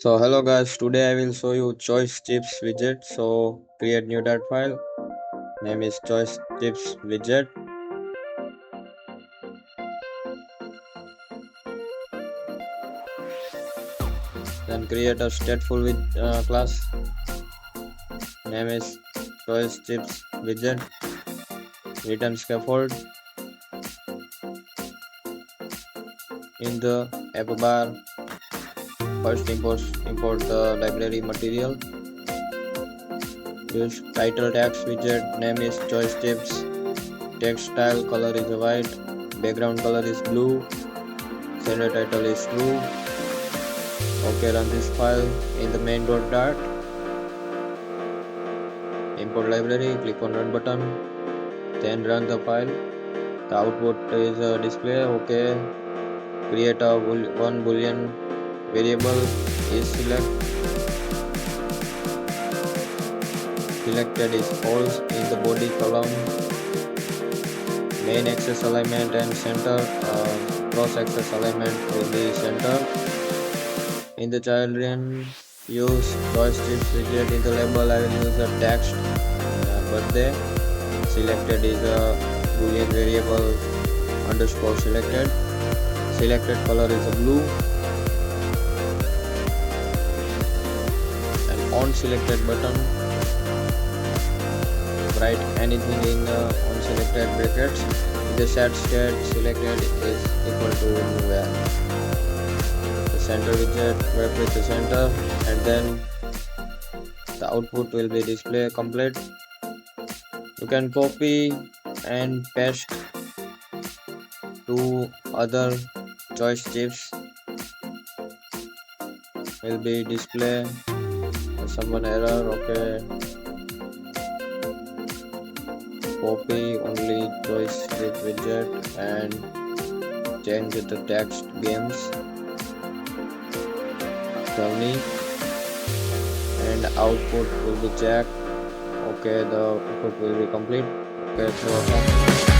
So hello guys, today I will show you ChoiceChips Widget. So create new dot file, name is ChoiceChips Widget. Then create a stateful class, name is ChoiceChips Widget. Return scaffold. In the app bar, first import the library material. Use title text widget, name is ChoiceChips. Text style color is white, background color is blue, center title is true. Okay, run this file in the main.dart. Import library, click on run button, then run the file. The output is a display. Okay, create a one boolean variable is selected is false in the body column. Main axis alignment and center, cross axis alignment will be center. In the children, use ChoiceChips widget. In the label, I will use a text birthday. Selected is a boolean variable underscore selected. Selected color is a blue. And on selected button, write anything in unselected brackets. The set state selected is equal to nowhere. The center widget, wrap with the center, and then the output will be display complete. You can copy and paste to other ChoiceChips. Will be display someone error. Okay, copy only ChoiceChip widget and change the text games Tony, and output will be checked. Okay, the output will be complete. Okay, so